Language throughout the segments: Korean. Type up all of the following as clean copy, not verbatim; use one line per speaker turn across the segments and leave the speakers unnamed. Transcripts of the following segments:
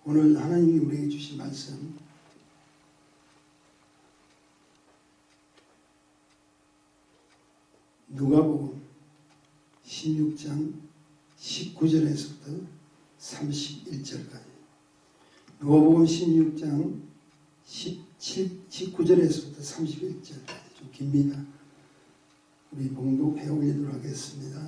오늘 하나님이 우리에게 주신 말씀 누가복음 16장 19절에서부터 31절까지 누가복음 16장 19절에서부터 31절까지 좀 깁니다. 우리 봉독해 올리도록 하겠습니다.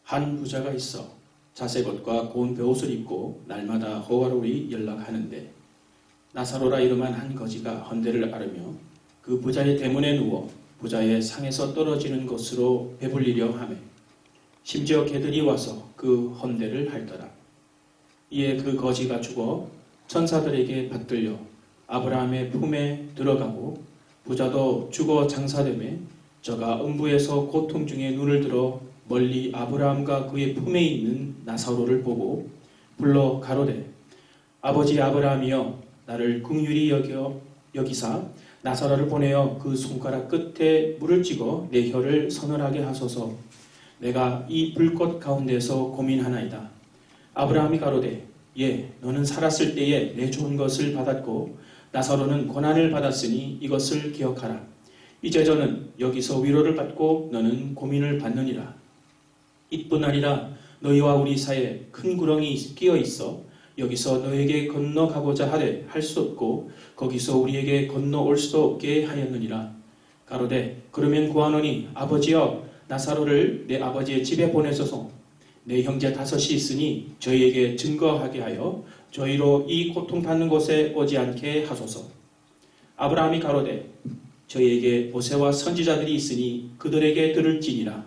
한 부자가 있어 자색옷과 고운 베옷을 입고 날마다 호화로이 연락하는데 나사로라 이름한 한 거지가 헌대를 앓으며 그 부자의 대문에 누워 부자의 상에서 떨어지는 것으로 배불리려 하매 심지어 개들이 와서 그 헌대를 핥더라. 이에 그 거지가 죽어 천사들에게 받들려 아브라함의 품에 들어가고 부자도 죽어 장사되매 저가 음부에서 고통 중에 눈을 들어 멀리 아브라함과 그의 품에 있는 나사로를 보고 불러 가로되 아버지 아브라함이여 나를 긍휼히 여기사 나사로를 보내어 그 손가락 끝에 물을 찍어 내 혀를 서늘하게 하소서. 내가 이 불꽃 가운데서 고민하나이다. 아브라함이 가로되 예 너는 살았을 때에 내 좋은 것을 받았고 나사로는 고난을 받았으니 이것을 기억하라. 이제 저는 여기서 위로를 받고 너는 고민을 받느니라. 이뿐 아니라 너희와 우리 사이에 큰 구렁이 끼어 있어 여기서 너에게 건너가고자 하되 할 수 없고 거기서 우리에게 건너올 수도 없게 하였느니라. 가로되 그러면 구하노니 아버지여 나사로를 내 아버지의 집에 보내소서. 내 형제 5이 있으니 저희에게 증거하게 하여 저희로 이 고통받는 곳에 오지 않게 하소서. 아브라함이 가로되 저희에게 모세와 선지자들이 있으니 그들에게 들을지니라.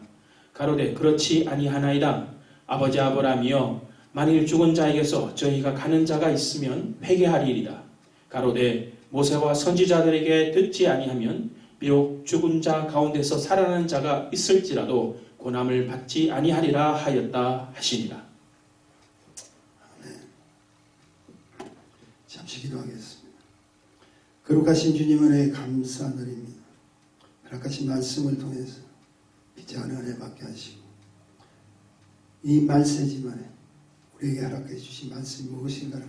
가로되 그렇지 아니하나이다. 아버지 아브라함이여 만일 죽은 자에게서 저희가 가는 자가 있으면 회개하리이다. 가로되 모세와 선지자들에게 듣지 아니하면 비록 죽은 자 가운데서 살아나는 자가 있을지라도 고난을 받지 아니하리라 하였다 하시니라.
네. 잠시 기도하겠습니다. 거룩하신 주님 은혜에 감사드립니다. 거룩하신 말씀을 통해서 비장한 은혜 받게 하시고 이 말세지만에 우리에게 허락해 주신 말씀이 무엇인가를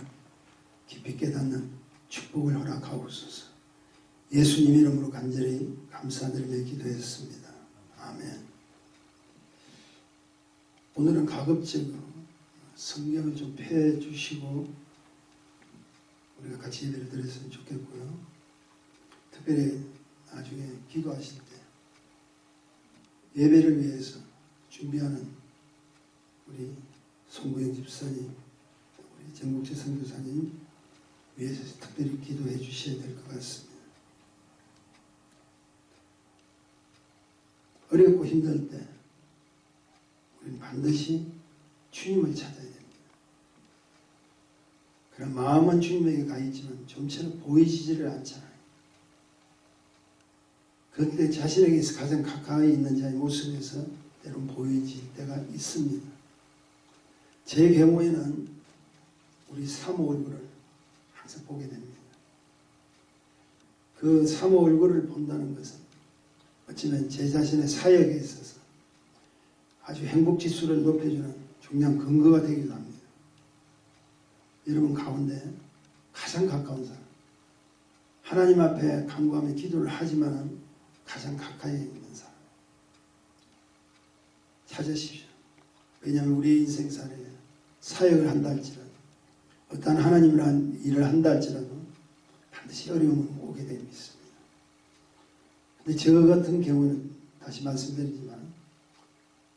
깊이 깨닫는 축복을 허락하옵소서. 예수님 이름으로 간절히 감사드리며 기도했습니다. 아멘. 오늘은 가급적 성경을 좀 펴 주시고 우리가 같이 예배를 드렸으면 좋겠고요. 특별히 나중에 기도하실 때 예배를 위해서 준비하는 우리 송구영 집사님, 우리 정국재 선교사님 위해서 특별히 기도해 주셔야 될 것 같습니다. 어렵고 힘들 때 우리는 반드시 주님을 찾아야 됩니다. 그런 마음은 주님에게 가 있지만 좀처럼 보이지를 않잖아요. 그때 자신에게서 가장 가까이 있는 자의 모습에서 때론 보여질 때가 있습니다. 제 경우에는 우리 사모 얼굴을 항상 보게 됩니다. 그 사모 얼굴을 본다는 것은 어쩌면 제 자신의 사역에 있어서 아주 행복지수를 높여주는 중요한 근거가 되기도 합니다. 여러분 가운데 가장 가까운 사람, 하나님 앞에 간구하며 기도를 하지만 가장 가까이 있는 사람 찾으십시오. 왜냐하면 우리의 인생살에 사역을 한다 할지라도 어떠한 하나님을 일을 한다 할지라도 반드시 어려움은 오게 돼 있습니다. 근데 저 같은 경우는 다시 말씀드리지만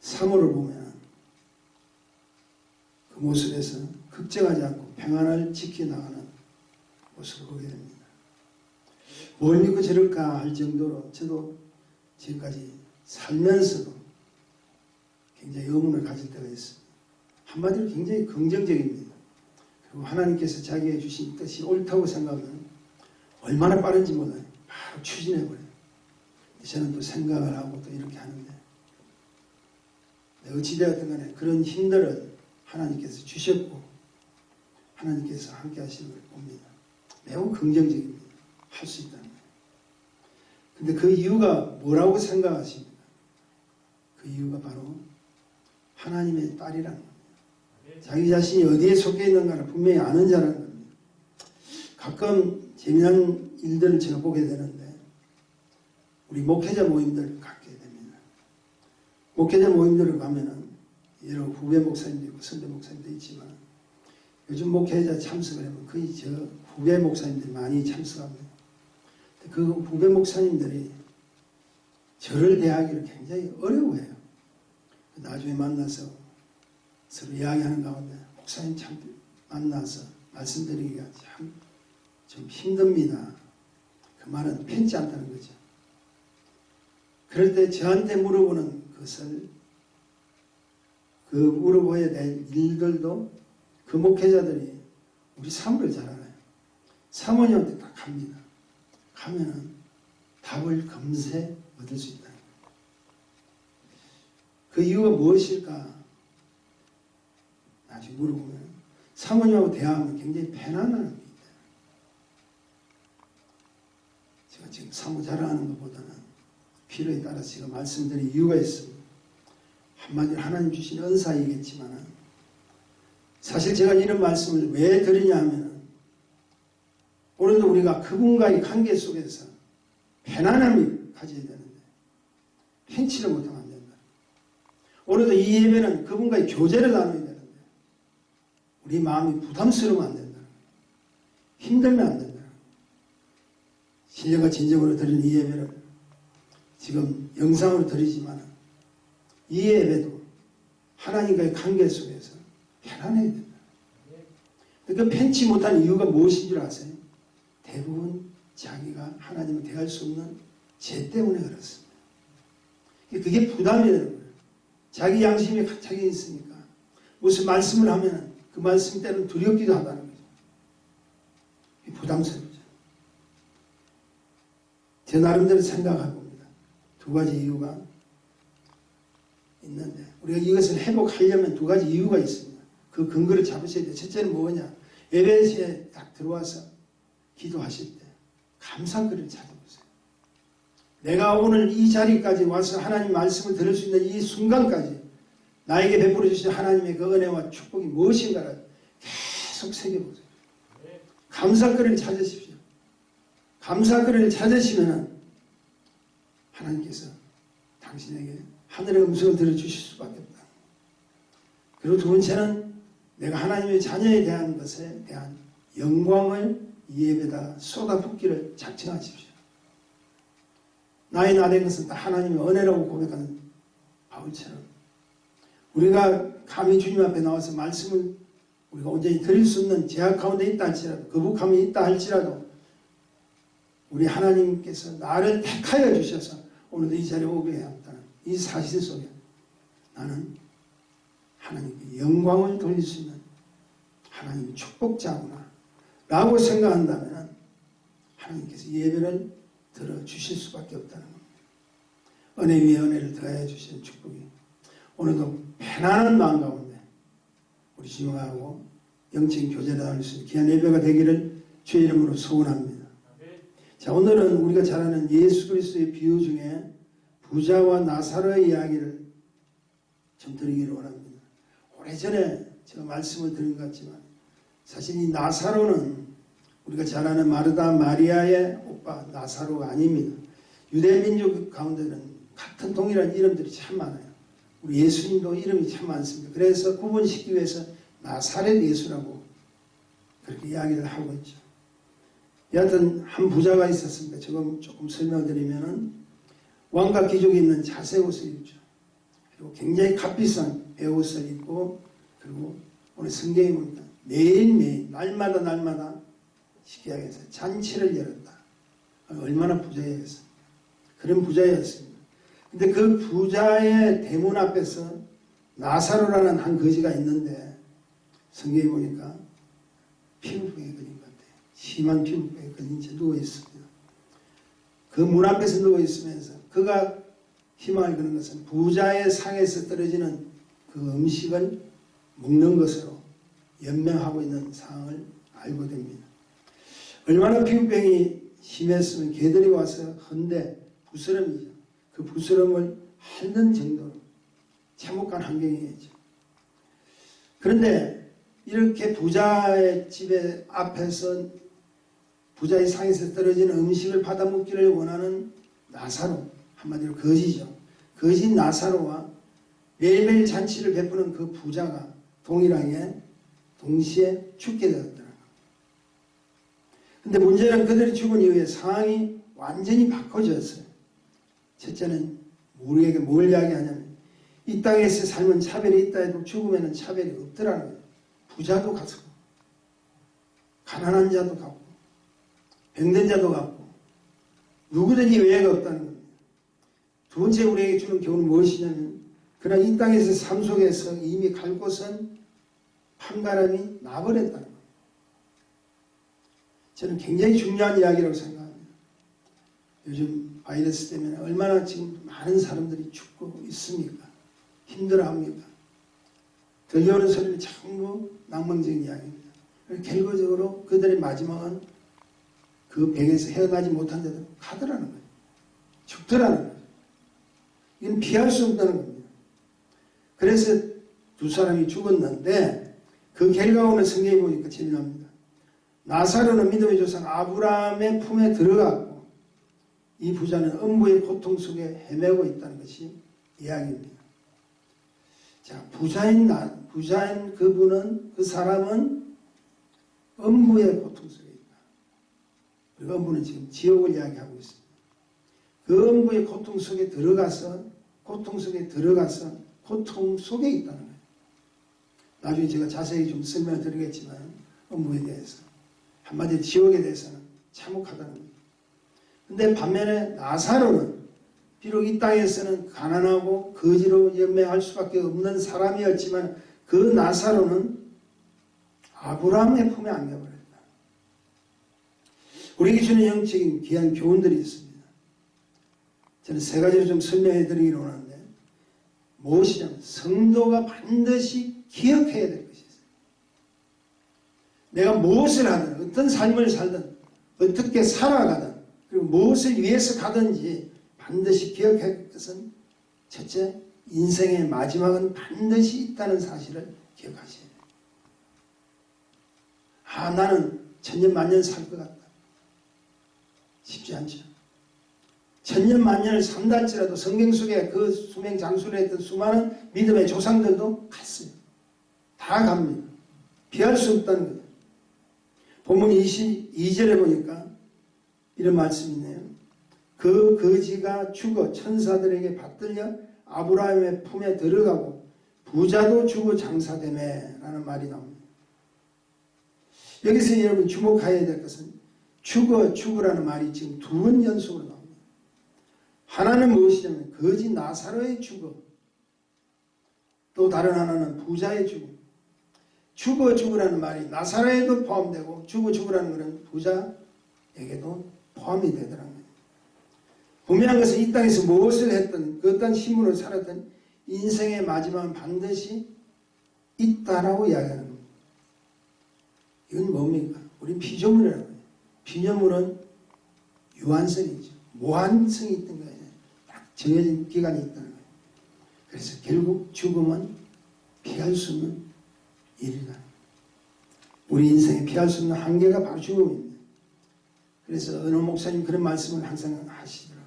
사모를 보면 그 모습에서 걱정하지 않고 평안을 지켜나가는 모습을 보게 됩니다. 뭘 믿고 저럴까 할 정도로 저도 지금까지 살면서도 굉장히 의문을 가질 때가 있습니다. 한마디로 굉장히 긍정적입니다. 그리고 하나님께서 자기에게 주신 뜻이 옳다고 생각하면 얼마나 빠른지 몰라요. 바로 추진해버려요. 저는 또 생각을 하고 또 이렇게 하는데 어찌되었든 간에 그런 힘들을 하나님께서 주셨고 하나님께서 함께 하시는 걸 봅니다. 매우 긍정적입니다. 할 수 있다는 거예요. 근데 그 이유가 뭐라고 생각하십니까? 그 이유가 바로 하나님의 딸이라는 겁니다. 자기 자신이 어디에 속해 있는가를 분명히 아는 자라는 겁니다. 가끔 재미난 일들을 제가 보게 되는데 우리 목회자 모임들을 갖게 됩니다. 목회자 모임들을 가면은 여러 후배 목사님도 있고 선배 목사님도 있지만 요즘 목회자 참석을 하면 거의 저 후배 목사님들이 많이 참석합니다. 그 후배 목사님들이 저를 대하기를 굉장히 어려워해요. 나중에 만나서 서로 이야기하는 가운데 목사님 참 만나서 말씀드리기가 참 좀 힘듭니다. 그 말은 편치 않다는 거죠. 그럴 때 저한테 물어보는 것을 그 물어봐야 될 일들도 그 목회자들이 우리 사모를 잘 알아요. 사모님한테 딱 갑니다. 가면은 답을 금세 얻을 수 있다. 그 이유가 무엇일까? 나중에 물어보면 사모님하고 대화하면 굉장히 편안한 게 있다. 제가 지금 사모 자랑하는 것보다는 필요에 따라서 제가 말씀드린 이유가 있습니다. 한마디로 하나님 주신 은사이겠지만 사실 제가 이런 말씀을 왜 드리냐 하면 오늘도 우리가 그분과의 관계 속에서 편안함을 가져야 되는데 편치를 못하면 안 된다. 오늘도 이 예배는 그분과의 교제를 나눠야 되는데 우리 마음이 부담스러우면 안 된다. 힘들면 안 된다. 신령과 진정으로 드리는 이 예배를 지금 영상으로 드리지만 이 예배도 하나님과의 관계 속에서 편안해야 된다. 그 편치 못한 이유가 무엇인 줄 아세요? 대부분 자기가 하나님을 대할 수 없는 죄 때문에 그렇습니다. 그게 부담이 되는 거예요. 자기 양심이 가득 있으니까 무슨 말씀을 하면 그 말씀 때는 두렵기도 하다는 거죠. 부담스럽죠. 제 나름대로 생각해 봅니다. 두 가지 이유가 있는데 우리가 이것을 회복하려면 두 가지 이유가 있습니다. 그 근거를 잡으셔야 돼요. 첫째는 뭐냐? 예배시에 딱 들어와서 기도하실 때 감사거리를 찾아보세요. 내가 오늘 이 자리까지 와서 하나님 말씀을 들을 수 있는 이 순간까지 나에게 베풀어 주신 하나님의 그 은혜와 축복이 무엇인가를 계속 새겨보세요. 감사거리를 찾으십시오. 감사거리를 찾으시면 하나님께서 당신에게 하늘의 음성을 들어주실 수밖에 없다. 그리고 두 번째는 내가 하나님의 자녀에 대한 것에 대한 영광을 이 예배에다 쏟아붓기를 작정하십시오. 나의 나된 것은 다 하나님의 은혜라고 고백하는 바울처럼 우리가 감히 주님 앞에 나와서 말씀을 우리가 온전히 드릴 수 없는 제약 가운데 있다 할지라도 거북함이 있다 할지라도 우리 하나님께서 나를 택하여 주셔서 오늘도 이 자리에 오게 하였다는 이 사실 속에 나는 하나님께 영광을 돌릴 수 있는 하나님 축복자구나 라고 생각한다면 하나님께서 예배를 들어주실 수밖에 없다는 겁니다. 은혜 위에 은혜를 더하여 주시는 축복이 오늘도 편안한 마음 가운데 우리 주님하고 영적인 교제를 나눌 수 있는 귀한 예배가 되기를 주의 이름으로 소원합니다. 자, 오늘은 우리가 잘 아는 예수 그리스도의 비유 중에 부자와 나사로의 이야기를 좀 드리기를 원합니다. 오래전에 제가 말씀을 드린 것 같지만 사실 이 나사로는 우리가 잘 아는 마르다 마리아의 오빠 나사로가 아닙니다. 유대민족 가운데는 같은 동일한 이름들이 참 많아요. 우리 예수님도 이름이 참 많습니다. 그래서 구분시키기 위해서 나사렛 예수라고 그렇게 이야기를 하고 있죠. 여하튼 한 부자가 있었습니다. 지금 조금 설명드리면은 왕과 귀족이 입는 자색 옷을 입죠. 그리고 굉장히 값비싼 베옷을 입고 그리고 오늘 성경에 보니까 매일매일 날마다 식기하게서 잔치를 열었다. 얼마나 부자였어요. 그런 부자였습니다. 근데 그 부자의 대문 앞에서 나사로라는 한 거지가 있는데 성경에 보니까 피부병에 걸린 것 같아요. 심한 피부병에 걸린 채 누워있습니다. 그 문 앞에서 누워있으면서 그가 희망을 그는 것은 부자의 상에서 떨어지는 그 음식을 먹는 것으로 연명하고 있는 상황을 알고 됩니다. 얼마나 피부병이 심했으면 개들이 와서 헌데 부스럼이죠. 그 부스럼을 핥는 정도로 참혹한 환경이었죠. 그런데 이렇게 부자의 집에 앞에서 부자의 상에서 떨어지는 음식을 받아먹기를 원하는 나사로, 한마디로 거지죠. 거지 나사로와 매일매일 잔치를 베푸는 그 부자가 동일하게 동시에 죽게 되었더라. 근데 문제는 그들이 죽은 이후에 상황이 완전히 바꿔졌어요. 첫째는 우리에게 뭘 이야기하냐면 이 땅에서 삶은 차별이 있다 해도 죽으면 차별이 없더라는 거예요. 부자도 가서 가난한 자도 가고 병든 자도 가고 누구든지 외회가 없다는 겁니다. 두 번째 우리에게 주는 교훈은 무엇이냐면 그러나 이 땅에서 삶 속에서 이미 갈 곳은 판가름이 나버렸다는 겁니다. 저는 굉장히 중요한 이야기라고 생각합니다. 요즘 바이러스 때문에 얼마나 지금 많은 사람들이 죽고 있습니까? 힘들어합니까? 들려오는 소리는 전부 낭만적인 이야기입니다. 결과적으로 그들의 마지막은 그 병에서 헤어나지 못한 데도 가더라는 거예요. 죽더라는 거예요. 이건 피할 수 없다는 겁니다. 그래서 두 사람이 죽었는데 그 결과오는 성경에 보니까 재미납니다. 나사로는 믿음의 조상 아브라함의 품에 들어갔고 이 부자는 음부의 고통 속에 헤매고 있다는 것이 이야기입니다. 자, 부자인 그분은, 그 사람은 음부의 고통 속에 있다. 그리고 음부는 지금 지옥을 이야기하고 있습니다. 그 음부의 고통 속에 들어가서 고통 속에 있다는 거예요. 나중에 제가 자세히 좀 설명을 드리겠지만 음부에 대해서 한마디로 지옥에 대해서는 참혹하다는 겁니다. 근데 반면에 나사로는 비록 이 땅에서는 가난하고 거지로 연명할 수밖에 없는 사람이었지만 그 나사로는 아브라함의 품에 안겨버렸다. 우리에게 주는 영적인 귀한 교훈들이 있습니다. 저는 세 가지로 좀 설명해 드리기로 하는데 무엇이냐면 성도가 반드시 기억해야 될 것이 있어요. 내가 무엇을 하든 어떤 삶을 살든 어떻게 살아가든 그리고 무엇을 위해서 가든지 반드시 기억해야 할 것은 첫째, 인생의 마지막은 반드시 있다는 사실을 기억하셔야 돼요. 아, 나는 천년만년 살 것 같다. 쉽지 않죠. 천년만년을 산다 할지라도 성경 속에 그 수명 장수를 했던 수많은 믿음의 조상들도 갔어요. 다 갑니다. 피할 수 없다는 거예요. 본문 22절에 보니까 이런 말씀이 있네요. 그 거지가 죽어 천사들에게 받들려 아브라함의 품에 들어가고 부자도 죽어 장사되매 라는 말이 나옵니다. 여기서 여러분 주목해야 될 것은 죽으라는 말이 지금 두 번 연속으로 나옵니다. 하나는 무엇이냐면 거지 나사로의 죽어, 또 다른 하나는 부자의 죽으라는 말이 나사로에도 포함되고 죽으라는 것은 부자에게도 포함이 되더라고요. 분명한 것은 이 땅에서 무엇을 했든 그 어떤 신분으로 살았든 인생의 마지막은 반드시 있다라고 이야기하는 겁니다. 이건 뭡니까? 우린 피조물이라는 거예요. 피조물은 유한성이죠. 무한성이 있던 거예요. 딱 정해진 기간이 있다는 거예요. 그래서 결국 죽음은 피할 수 없는 일이다. 우리 인생에 피할 수 없는 한계가 바로 죽음입니다. 그래서 어느 목사님 그런 말씀을 항상 하시더라고요.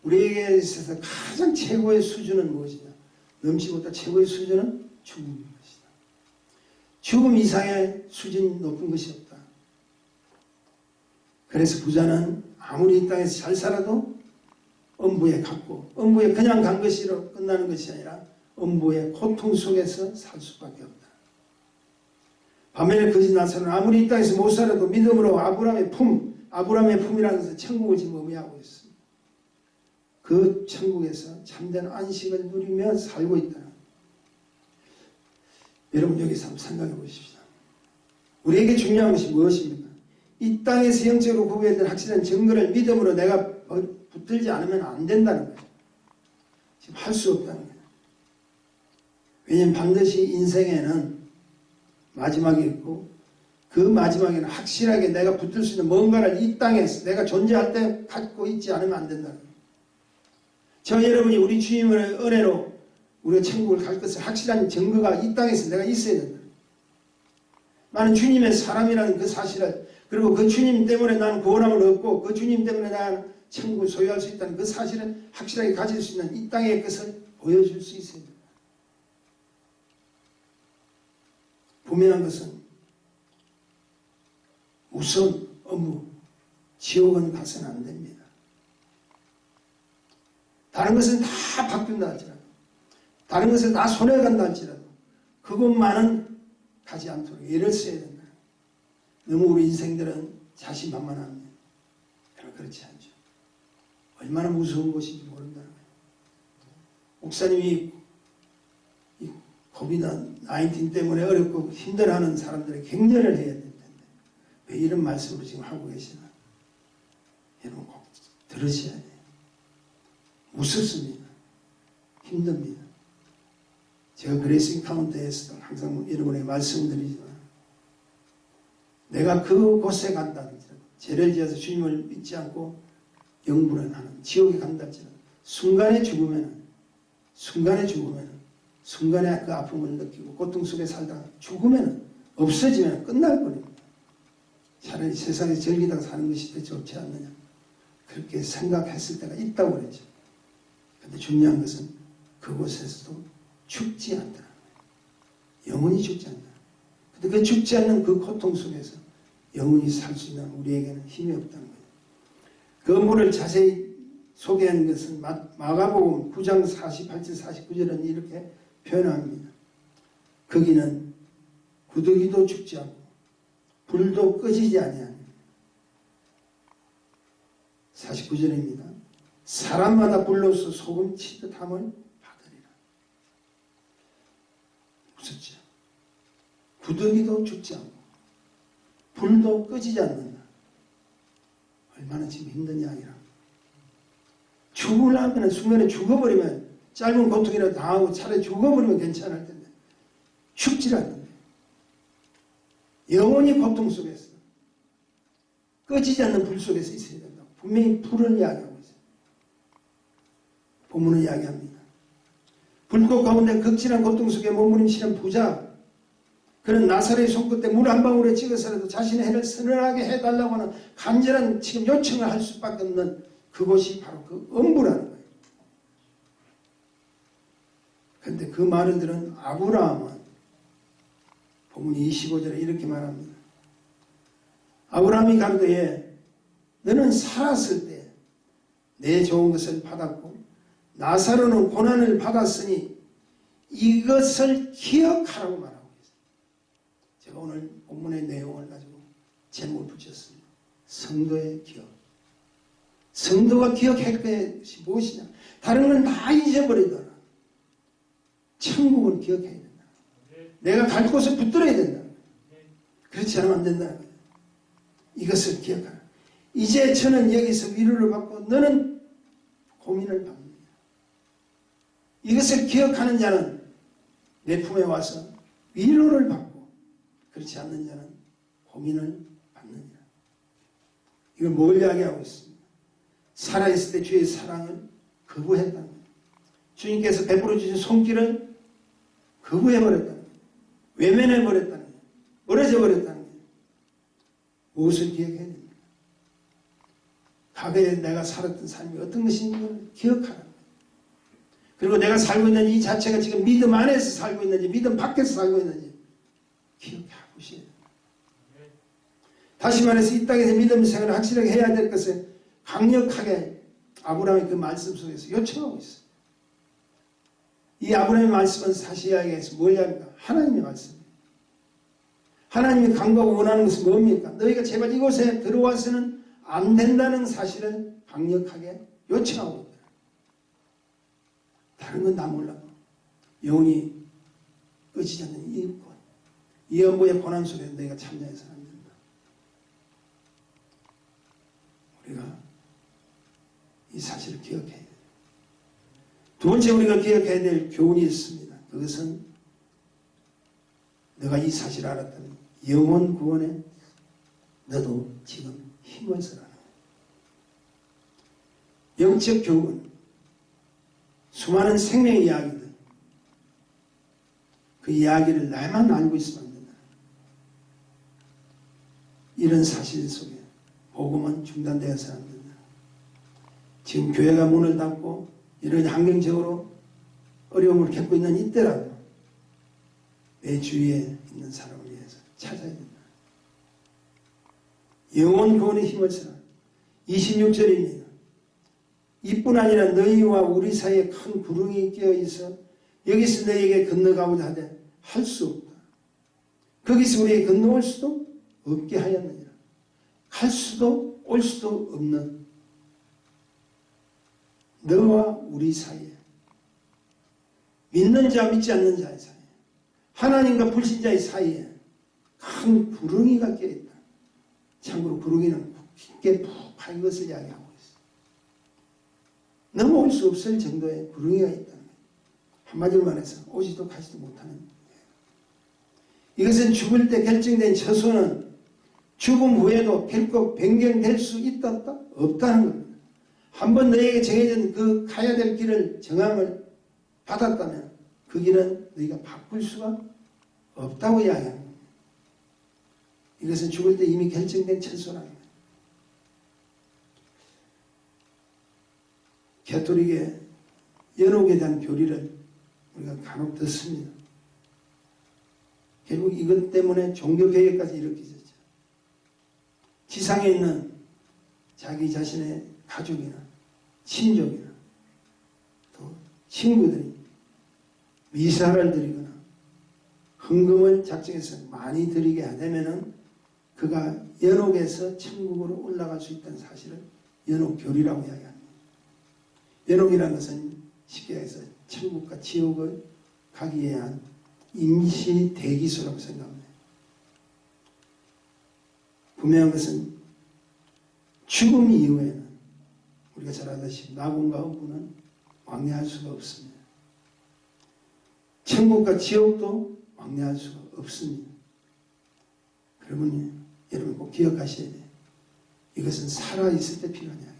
우리에게 있어서 가장 최고의 수준은 무엇이냐? 넘치보다 최고의 수준은 죽음인 것이다. 죽음 이상의 수준이 높은 것이 없다. 그래서 부자는 아무리 이 땅에서 잘 살아도 음부에 갔고 음부에 그냥 간 것으로 끝나는 것이 아니라 음부의 고통 속에서 살 수밖에 없다. 반면에 거지 나사로는 아무리 이 땅에서 못 살아도 믿음으로 아브라함의 품이라는 것은 천국을 지금 의미하고 있습니다. 그 천국에서 참된 안식을 누리며 살고 있다. 여러분 여기서 한번 생각해 보십시오. 우리에게 중요한 것이 무엇입니까? 이 땅에서 영적으로 구별된 확실한 증거를 믿음으로 내가 붙들지 않으면 안 된다는 거예요. 지금 할 수 없다는 거예요. 왜냐하면 반드시 인생에는 마지막이 있고 그 마지막에는 확실하게 내가 붙들 수 있는 뭔가를 이 땅에서 내가 존재할 때 갖고 있지 않으면 안 된다는 거예요. 저 여러분이 우리 주님의 은혜로 우리가 천국을 갈 것을 확실한 증거가 이 땅에서 내가 있어야 된다. 나는 주님의 사람이라는 그 사실을, 그리고 그 주님 때문에 나는 구원함을 얻고 그 주님 때문에 나는 천국을 소유할 수 있다는 그 사실을 확실하게 가질 수 있는 이 땅의 것을 보여줄 수 있어야 된다. 분명한 것은 우선 업무, 지옥은 가서는 안 됩니다. 다른 것은 다 바뀐다 할지라도, 다른 것을 다 손해간다 할지라도 그것만은 가지 않도록 애를 써야 된다. 너무 우리 인생들은 자신만만합니다. 그러나 그렇지 않죠. 얼마나 무서운 것인지 모른다는 거예요. 목사님이 이 코비드-19 때문에 어렵고 힘들어하는 사람들에게 격려를 해야 될 텐데 왜 이런 말씀을 지금 하고 계시나? 여러분 꼭 들으셔야 돼요. 무섭습니다. 힘듭니다. 제가 그레이스 카운트에서도 항상 여러분에게 말씀드리지만 내가 그곳에 간다 할지라도 죄를 지어서 주님을 믿지 않고 영불안하는 지옥에 간다 할지라도 순간에 죽으면 순간에 그 아픔을 느끼고 고통 속에 살다가 죽으면 없어지면 끝날 뻔입니다. 차라리 세상에 즐기다가 사는 것이 더 좋지 않느냐 그렇게 생각했을 때가 있다고 그랬죠. 그런데 중요한 것은 그곳에서도 죽지 않다는 거예요. 영원히 죽지 않는다. 그런데 그 죽지 않는 그 고통 속에서 영원히 살 수 있는 우리에게는 힘이 없다는 거예요. 그 업무를 자세히 소개한 것은 마가복음 9장 48절 49절은 이렇게 표현합니다. 거기는 구더기도 죽지 않고 불도 꺼지지 아니하니 49절입니다. 사람마다 불로서 소금 치듯 함을 받으리라. 무섭죠? 구더기도 죽지 않고 불도 꺼지지 않는다. 얼마나 지금 힘든 이야기라. 죽으려면 순간에 죽어버리면 짧은 고통이라도 당하고 차라리 죽어버리면 괜찮을 텐데 죽질 않는데 영원히 고통 속에서 꺼지지 않는 불 속에서 있어야 된다고 분명히 불을 이야기하고 있어요. 본문은 이야기합니다. 불꽃 가운데 극진한 고통 속에 머무르시는 부자, 그런 나사렛의 손끝에 물 한 방울에 찍어서라도 자신의 해를 서늘하게 해달라고 하는 간절한 지금 요청을 할 수밖에 없는 그곳이 바로 그 엄부라는 거예요. 그런데 그 말을 들은 아브라함은 본문 25절에 이렇게 말합니다. 아브라함이 가로되 너는 살았을 때 내 좋은 것을 받았고 나사로는 고난을 받았으니 이것을 기억하라고 말하고 있어요. 제가 오늘 본문의 내용을 가지고 제목을 붙였습니다. 성도의 기억. 성도가 기억할 것이 무엇이냐? 다른 건 다 잊어버리더라. 천국을 기억해야 된다. 내가 갈 곳을 붙들어야 된다. 그렇지 않으면 안 된다는 거예요. 이것을 기억하라. 이제 저는 여기서 위로를 받고 너는 고민을 받는다. 이것을 기억하는 자는 내 품에 와서 위로를 받고 그렇지 않는 자는 고민을 받느니라. 이걸 뭘 이야기하고 있습니다. 살아있을 때 주의 사랑을 거부했다는 거예요. 주님께서 베풀어 주신 손길을 거부해버렸다는 거예요. 외면해버렸다는 거예요. 멀어져버렸다는 거예요. 무엇을 기억해야 됩니까? 과거에 내가 살았던 삶이 어떤 것인지를 기억하라는 거예요. 그리고 내가 살고 있는 이 자체가 지금 믿음 안에서 살고 있는지 믿음 밖에서 살고 있는지 기억하고 있어야 됩니다. 다시 말해서 이 땅에서 믿음 생활을 확실하게 해야 될 것을 강력하게 아브라함의 그 말씀 속에서 요청하고 있어요. 이 아브라함의 말씀은 사실 이야기해서 뭘 이야기합니까? 하나님의 말씀입니다. 하나님이 강구하고 원하는 것은 뭡니까? 너희가 제발 이곳에 들어와서는 안 된다는 사실을 강력하게 요청하고 있다. 다른 건 다 몰라도 영혼이 꺼지지 않는 이 것, 이 업무의 고난 속에 너희가 참여해서는 안 된다. 우리가 이 사실을 기억해야 돼요. 두 번째 우리가 기억해야 될 교훈이 있습니다. 그것은 너가 이 사실을 알았다면 영혼 구원에 너도 지금 힘을 쓰라는 거예요. 영적 교훈, 수많은 생명 이야기들, 그 이야기를 나만 알고 있으면 안 된다. 이런 사실 속에 복음은 중단되어서 안 된다. 지금 교회가 문을 닫고 이런 환경적으로 어려움을 겪고 있는 이때라도 내 주위에 있는 사람을 위해서 찾아야 된다. 영원 구원의 힘을 쓰라. 26절입니다. 이뿐 아니라 너희와 우리 사이에 큰 구름이 끼어 있어 여기서 너희에게 건너가고자 하되 할 수 없다. 거기서 우리에게 건너올 수도 없게 하였느니라. 갈 수도 올 수도 없는 너와 우리 사이에, 믿는 자와 믿지 않는 자의 사이에, 하나님과 불신자의 사이에 큰 구렁이가 껴있다. 참고로 구렁이는 깊게 푹 파인 것을 이야기하고 있어요. 넘어올 수 없을 정도의 구렁이가 있다는 거예요. 한마디로 말해서 오지도 가지도 못하는 거예요. 이것은 죽을 때 결정된 처소는 죽음 후에도 결코 변경될 수 있다 없다는 겁니다. 한번 너희에게 정해진 그 가야 될 길을 정함을 받았다면 그 길은 너희가 바꿀 수가 없다고 이야기합니다. 이것은 죽을 때 이미 결정된 처소라는 거예요. 가톨릭의 연옥에 대한 교리를 우리가 간혹 듣습니다. 결국 이것 때문에 종교개혁까지 일으켜졌죠. 지상에 있는 자기 자신의 가족이나 친족이나 또 친구들이 미사를 드리거나 헌금을 작정해서 많이 드리게 하려면은 그가 연옥에서 천국으로 올라갈 수 있다는 사실을 연옥교리라고 이야기합니다. 연옥이라는 것은 쉽게 해서 천국과 지옥을 가기 위한 임시 대기소라고 생각합니다. 분명한 것은 죽음 이후에는 우리가 잘 알다시피 낙원과 어부는 왕래할 수가 없습니다. 천국과 지옥도 왕래할 수가 없습니다. 그러면 여러분 꼭 기억하셔야 돼요. 이것은 살아있을 때 필요한 이야기예요.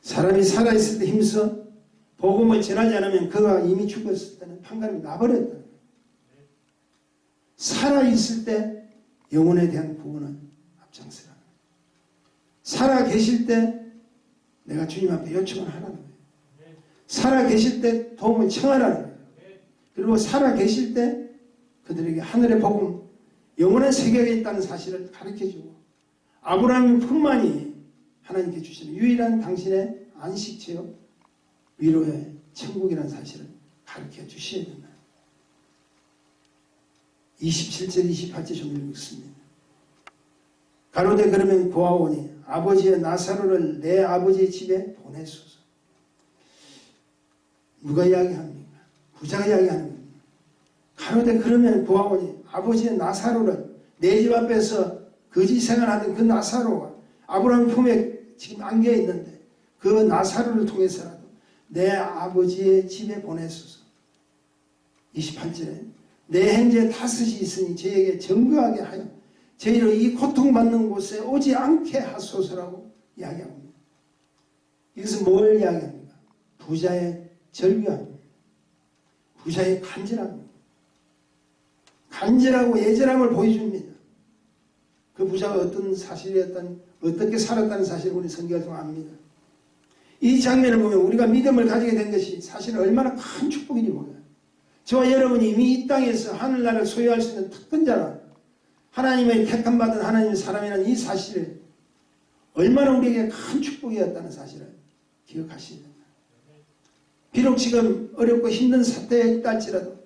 사람이 살아있을 때 힘써 복음을 전하지 않으면 그가 이미 죽었을 때는 판가름이 나버렸다는 거예요. 살아있을 때 영혼에 대한 구원은 앞장서라. 살아 계실 때 내가 주님 앞에 요청을 하라는 거예요. 살아 계실 때 도움을 청하라는 거예요. 그리고 살아 계실 때 그들에게 하늘의 복음, 영혼의 세계에 있다는 사실을 가르쳐주고 아브라함뿐만이 하나님께 주시는 유일한 당신의 안식처요 위로의 천국이라는 사실을 가르쳐 주셔야 된다. 27절 28절 좀 읽습니다. 가로되 그러면 고아오니 아버지의 나사로를 내 아버지의 집에 보내소서. 누가 이야기합니까? 부자가 이야기하는 겁니다. 가로되 그러면 고아오니 아버지의 나사로를 내 집 앞에서 거지 생활하던 그 나사로가 아브라함 품에 지금 안겨 있는데 그 나사로를 통해서라도 내 아버지의 집에 보내소서. 28절에 내 행제 다섯이 있으니 저에게 증거하게 하여 저희를 이 고통받는 곳에 오지 않게 하소서라고 이야기합니다. 이것은 뭘 이야기합니까? 부자의 절규합니다. 부자의 간절함입니다. 간절하고 애절함을 보여줍니다. 그 부자가 어떤 사실이었던, 어떻게 살았다는 사실을 우리 성경을 통해 압니다. 이 장면을 보면 우리가 믿음을 가지게 된 것이 사실 얼마나 큰 축복인지 몰라요. 저와 여러분이 이미 이 땅에서 하늘나라를 소유할 수 있는 특권자라 하나님의 택함받은 하나님의 사람이라는 이 사실을 얼마나 우리에게 큰 축복이었다는 사실을 기억하셔야 됩니다. 비록 지금 어렵고 힘든 사태에 있다 할지라도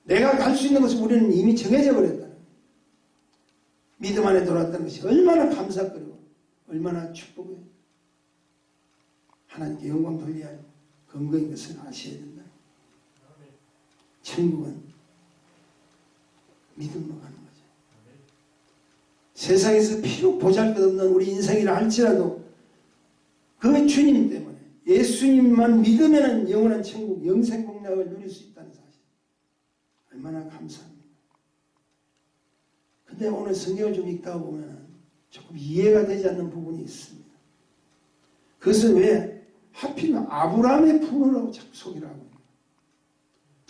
내가 갈 수 있는 것을 우리는 이미 정해져 버렸다는 거예요. 믿음 안에 돌아왔다는 것이 얼마나 감사거리고 얼마나 축복이에요. 하나님께 영광 돌려야 할 근거인 것을 아셔야 된다. 천국은 믿음으로 가는 거죠. 세상에서 비록 보잘것없는 우리 인생이라 할지라도 그 주님 때문에 예수님만 믿으면 영원한 천국, 영생 복락을 누릴 수 있다는 사실. 얼마나 감사합니다. 근데 오늘 성경을 좀 읽다 보면 조금 이해가 되지 않는 부분이 있습니다. 그것은 왜 하필이면 아브라함의 품으로 자꾸 소개를 하고 있는 거예요.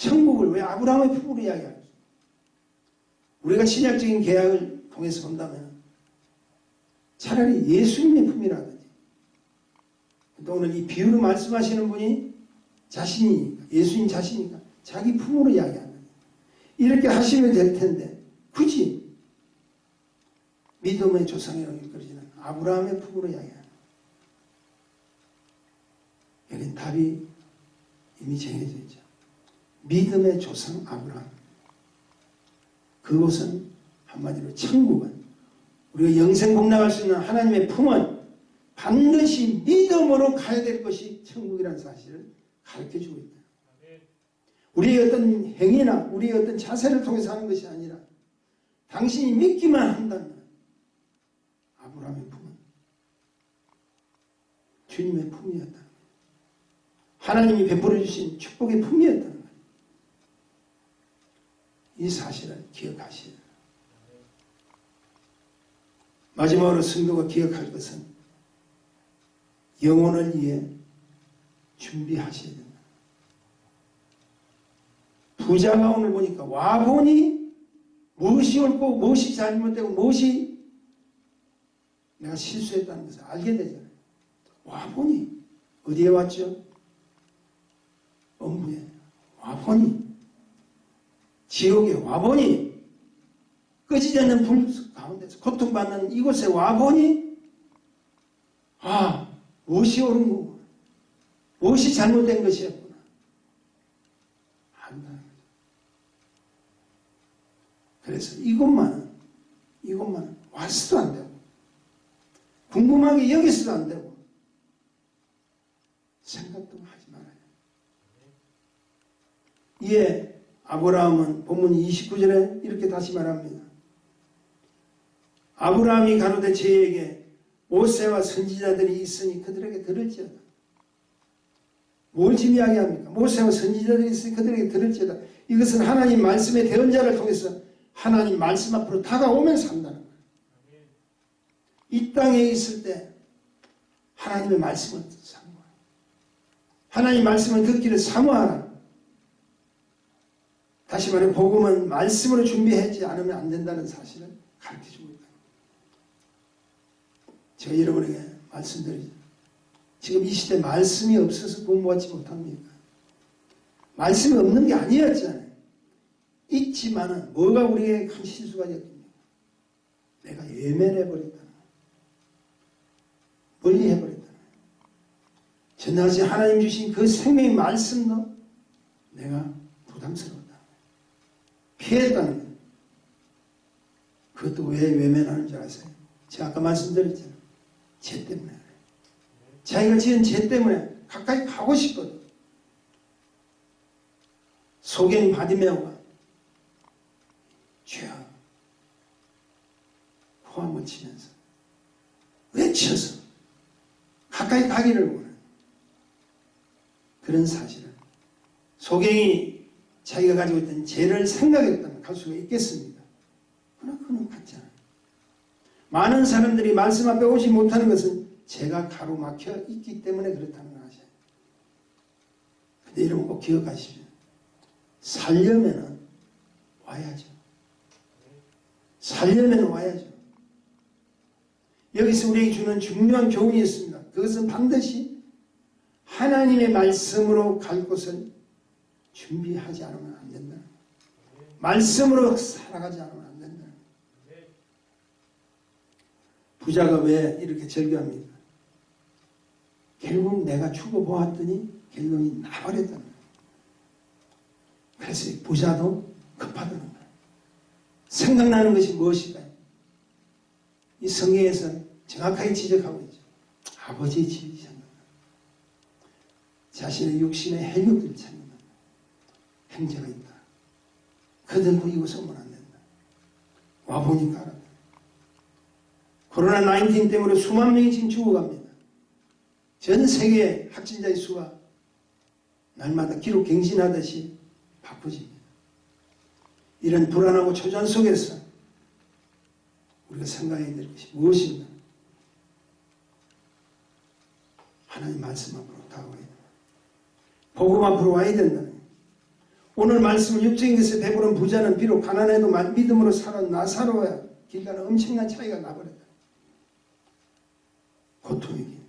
천국을 왜 아브라함의 품으로 이야기하죠? 우리가 신약적인 계약을 통해서 본다면 차라리 예수님의 품이라든지, 또 오늘 이 비유로 말씀하시는 분이 자신이니까, 예수님 자신이니까 자기 품으로 이야기하는 거예요. 이렇게 하시면 될 텐데 굳이 믿음의 조상이라고 일컬어지는 아브라함의 품으로 이야기하는 거예요. 여긴 답이 이미 정해져 있죠. 믿음의 조상 아브라함. 그곳은 한마디로 천국은, 우리가 영생 복락할 수 있는 하나님의 품은 반드시 믿음으로 가야 될 것이 천국이라는 사실을 가르쳐주고 있다. 우리의 어떤 행위나 우리의 어떤 자세를 통해서 하는 것이 아니라 당신이 믿기만 한다면 아브라함의 품은 주님의 품이었다. 하나님이 베풀어 주신 축복의 품이었다는 거예요. 이 사실을 기억하시라. 마지막으로 성도가 기억할 것은 영혼을 위해 준비하셔야 된다. 부자가 오늘 보니까 와보니 무엇이 옳고 무엇이 잘못되고 무엇이 내가 실수했다는 것을 알게 되잖아요. 와보니 어디에 왔죠? 엄부에 와보니, 지옥에 와보니, 꺼지지 않는 불 가운데서 고통받는 이곳에 와보니, 아, 무엇이 옳은 거구나, 무엇이 잘못된 것이었구나 안다는 거죠. 그래서 이것만은 와서도 안 되고 궁금하게 여기서도 안 되고 생각도 하지 말아요. 이에 아브라함은 본문 29절에 이렇게 다시 말합니다. 아브라함이 가로되 저에게 모세와 선지자들이 있으니 그들에게 들을지어다. 뭘 지금 이야기합니까? 모세와 선지자들이 있으니 그들에게 들을지어다. 이것은 하나님 말씀의 대언자를 통해서 하나님 말씀 앞으로 다가오면서 한다는 거예요. 이 땅에 있을 때 하나님의 말씀을 사모하라. 하나님 말씀을 듣기를 사모하라. 다시 말해 복음은 말씀으로 준비하지 않으면 안 된다는 사실을 가르쳐주고 있다. 제가 여러분에게 말씀드리죠. 지금 이 시대 말씀이 없어서 공부하지 못합니까? 말씀이 없는 게 아니었잖아요. 있지만은 뭐가 우리에게 큰 실수가 되었습니까? 내가 예면해버렸다는 거예요. 멀리 해버렸다는 거예요. 전하신 하나님 주신 그 생명의 말씀도 내가 부담스러웠다. 피했다는 거예요. 그것도 왜 외면하는 줄 아세요? 제가 아까 말씀드렸잖아요. 죄 때문에 그래요. 자기가 지은 죄 때문에 가까이 가고 싶거든. 소경 바디메오가 주여 호함을 치면서 외쳐서 가까이 가기를 원하는 그런 사실을, 소경이 자기가 가지고 있던 죄를 생각했다면 갈 수가 있겠습니까? 그러나 그는 같지 않아요. 많은 사람들이 말씀 앞에 오지 못하는 것은 죄가 가로막혀 있기 때문에 그렇다는 걸 아셔요. 근데 여러분 꼭 기억하시죠. 살려면은 와야죠. 살려면 와야죠. 여기서 우리에게 주는 중요한 교훈이 있습니다. 그것은 반드시 하나님의 말씀으로 갈 곳을 준비하지 않으면 안 된다. 말씀으로 살아가지 않으면 안 된다. 부자가 왜 이렇게 절규합니까? 결국 내가 죽어보았더니 결국이 나버렸다는 거예요. 그래서 부자도 급하다는 거예요. 생각나는 것이 무엇일까요? 이 성경에서 정확하게 지적하고 있죠. 아버지의 집이 생각나. 자신의 육신의 헬육들이 생각나. 형제가 있다. 그들도 이곳에 오면 안 된다. 와보니까 알았다. 코로나19 때문에 수만 명이 지금 죽어갑니다. 전 세계 확진자의 수가 날마다 기록 갱신하듯이 바쁘집니다. 이런 불안하고 초전 속에서 우리가 생각해야 될 것이 무엇인가? 하나님 말씀 앞으로 다가와야 된다. 복음 앞으로 와야 된다는 거예요. 오늘 말씀을 육적인 것에 배부른 부자는 비록 가난해도 믿음으로 사는 나사로와 길과는 엄청난 차이가 나버렸다. 고통의 길.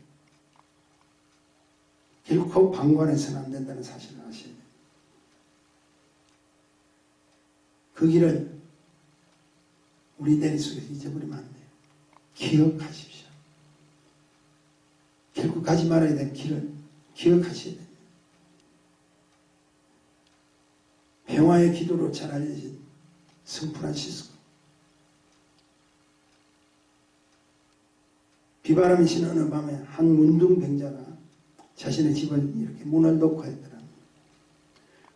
결코 방관해서는 안 된다는 사실을 아셔야 돼요. 그 길을 우리 내리 속에서 잊어버리면 안 돼요. 기억하십시오. 결국 가지 말아야 될 길을 기억하셔야 돼요. 평화의 기도로 잘 알려진 성 프란시스코. 비바람이 치는 어느 밤에 한 문둥병자가 자신의 집을 이렇게 문을 놓고 했더라.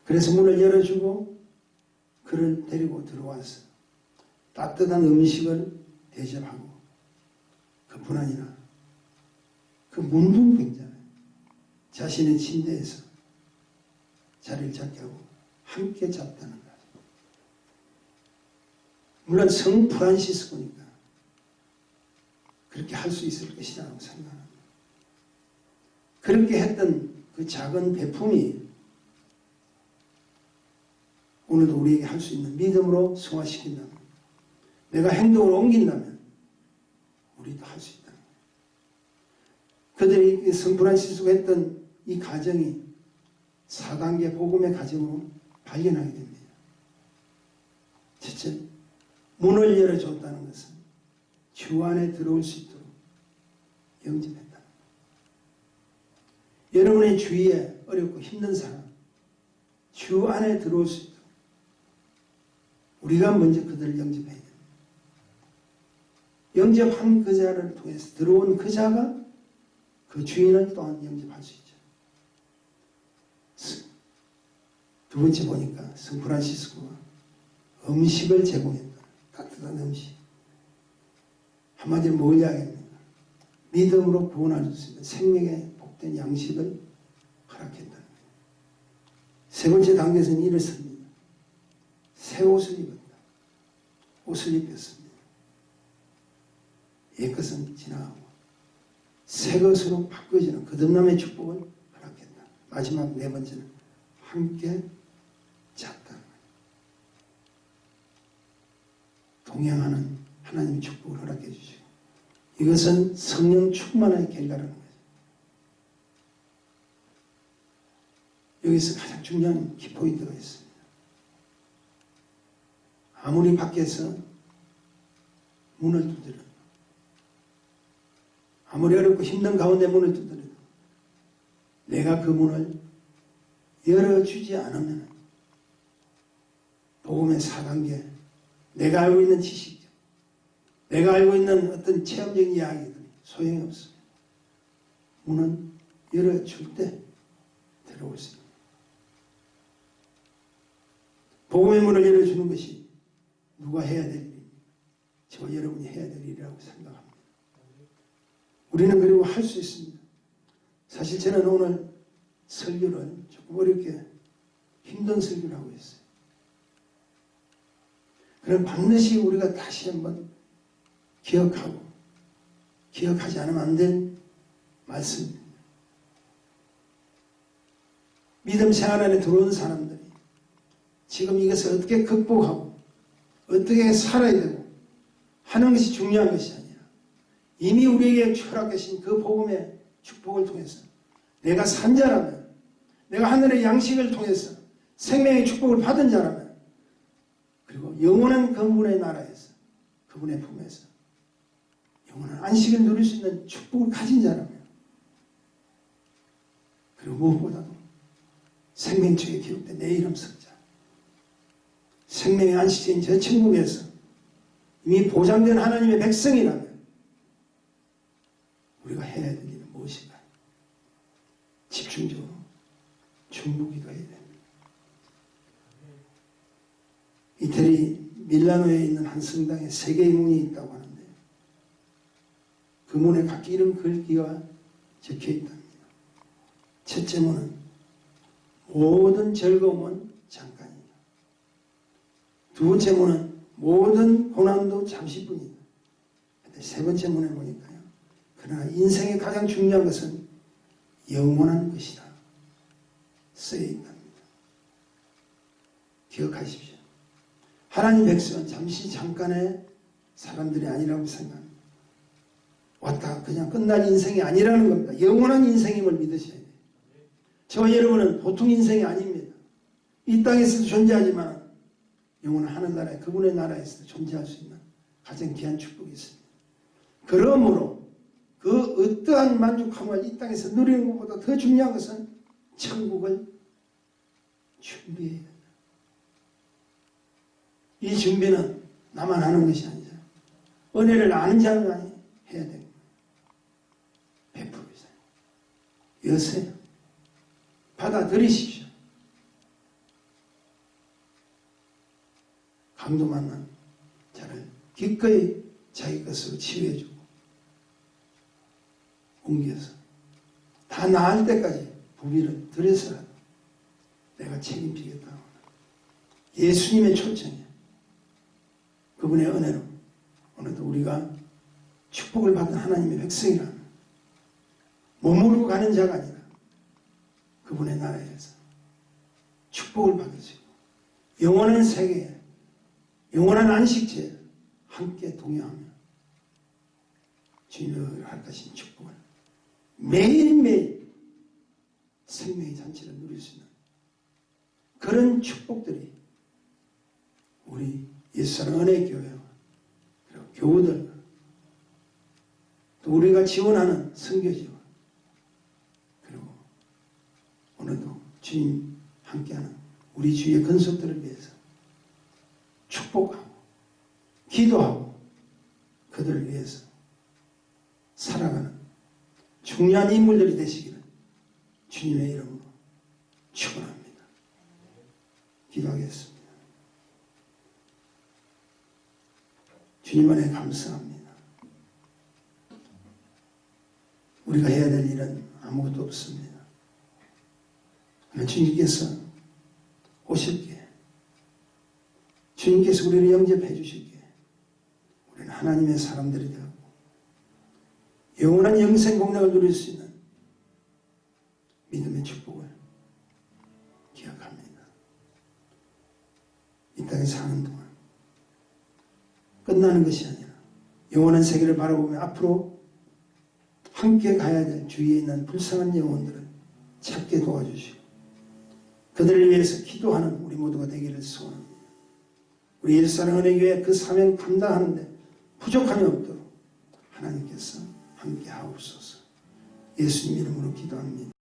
그래서 문을 열어주고 그를 데리고 들어와서 따뜻한 음식을 대접하고 그뿐 아니라 그 문둥병자는 자신의 침대에서 자리를 잡게 하고 함께 잤다는 거죠. 물론 성 프란시스코니까 그렇게 할 수 있을 것이라고 생각합니다. 그렇게 했던 그 작은 배품이 오늘도 우리에게 할 수 있는 믿음으로 승화시킨다면, 내가 행동을 옮긴다면 우리도 할 수 있다. 그들이 성 프란시스코가 했던 이 가정이 4단계 복음의 가정으로 발견하게 됩니다. 첫째, 문을 열어줬다는 것은 주 안에 들어올 수 있도록 영접했다. 여러분의 주위에 어렵고 힘든 사람, 주 안에 들어올 수 있도록 우리가 먼저 그들을 영접해야 됩니다. 영접한 그 자를 통해서 들어온 그 자가 그 주인을 또한 영접할 수 있죠. 두 번째 보니까 성 프란시스코가 음식을 제공했다. 따뜻한 음식. 한마디로 뭘 이야기합니까? 믿음으로 구원할 수 있는 생명의 복된 양식을 허락했다는 거예요. 세 번째 단계에서는 이를 씁니다. 새 옷을 입었다. 옷을 입혔습니다. 옛것은 지나가고 새 것으로 바꿔지는 거듭남의 축복을 허락했다. 마지막 네 번째는 함께 잤다. 동행하는 하나님의 축복을 허락해 주시고, 이것은 성령 충만의 결과라는 거죠. 여기서 가장 중요한 키포인트가 있습니다. 아무리 밖에서 문을 두드려도, 아무리 어렵고 힘든 가운데 문을 두드려도 내가 그 문을 열어주지 않으면 복음의 4단계, 내가 알고 있는 지식들, 내가 알고 있는 어떤 체험적인 이야기들이 소용이 없습니다. 문은 열어줄 때 들어올 수 있습니다. 복음의 문을 열어주는 것이 누가 해야 될 일입니까? 저와 여러분이 해야 될 일이라고 생각합니다. 우리는 그리고 할 수 있습니다. 사실 저는 오늘 설교를 조금 어렵게 힘든 설교를 하고 있어요. 그럼 반드시 우리가 다시 한번 기억하고 기억하지 않으면 안 될 말씀입니다. 믿음 생활 안에 들어온 사람들이 지금 이것을 어떻게 극복하고 어떻게 살아야 되고 하는 것이 중요한 것이 아니라, 이미 우리에게 허락하신 그 복음의 축복을 통해서 내가 산 자라면, 내가 하늘의 양식을 통해서 생명의 축복을 받은 자라면, 그리고 영원한 그분의 나라에서, 그분의 품에서 영원한 안식을 누릴 수 있는 축복을 가진 자라면, 그리고 무엇보다도 생명책에 기록된 내 이름 석자, 생명의 안식처인 저 천국에서 이미 보장된 하나님의 백성이라면 우리가 해야 될 일은 무엇인가? 집중적으로 중보기도해야 됩니다. 이태리 밀라노에 있는 한 성당에 3개의 문이 있다고 하는데, 그 문에 각기 이런 글귀가 적혀 있답니다. 첫째 문은 모든 즐거움은 잠깐이다. 두 번째 문은 모든 고난도 잠시뿐이다. 근데 세 번째 문에 보니까요, 그러나 인생의 가장 중요한 것은 영원한 것이다 쓰여 있답니다. 기억하십시오. 하나님 백성은 잠시 잠깐의 사람들이 아니라고 생각합니다. 왔다 그냥 끝난 인생이 아니라는 겁니다. 영원한 인생임을 믿으셔야 돼요. 저와 여러분은 보통 인생이 아닙니다. 이 땅에서도 존재하지만 영원한 하늘나라에 그분의 나라에서도 존재할 수 있는 가장 귀한 축복이 있습니다. 그러므로 그 어떠한 만족함을 이 땅에서 누리는 것보다 더 중요한 것은 천국을 준비해야 된다. 이 준비는 나만 하는 것이 아니죠. 은혜를 아는 자만이 해야 됩니다. 베풀으세요. 여세요. 받아들이십시오. 강도 만난 자를 기꺼이 자기 것으로 치유해주고 옮겨서 다 나을 때까지 부비를 들여서라도 내가 책임지겠다고 합니다. 예수님의 초청이에요. 그분의 은혜로 오늘도 우리가 축복을 받은 하나님의 백성이라 머무르고 가는 자가 아니라 그분의 나라에서 축복을 받을 수 있고 영원한 세계에 영원한 안식처에 함께 동행하며 주님을 허락하신 축복을 매일매일 생명의 잔치를 누릴 수 있는 그런 축복들이 우리 예수사랑 은혜교회와 그리고 교우들과 또 우리가 지원하는 선교지와 그리고 오늘도 주님 함께하는 우리 주위의 건속들을 위해서 축복하고 기도하고 그들을 위해서 살아가는 중요한 인물들이 되시기를 주님의 이름으로 축원합니다. 기도하겠습니다. 주님 안에 감사합니다. 우리가 해야 될 일은 아무것도 없습니다. 그러나 주님께서 오실게 주님께서 우리를 영접해 주실게 우리는 하나님의 사람들이 되고 영원한 영생 공락을 누릴 수 있는 믿음의 축복을 기억합니다. 이 땅에 사는 동안 끝나는 것이 아니라 영원한 세계를 바라보며 앞으로 함께 가야 될 주위에 있는 불쌍한 영혼들을 찾게 도와주시고 그들을 위해서 기도하는 우리 모두가 되기를 소원합니다. 우리 예수사랑 은혜교회 그 사명 감당하는데 부족함이 없도록 하나님께서 함께 하옵소서. 예수님 이름으로 기도합니다.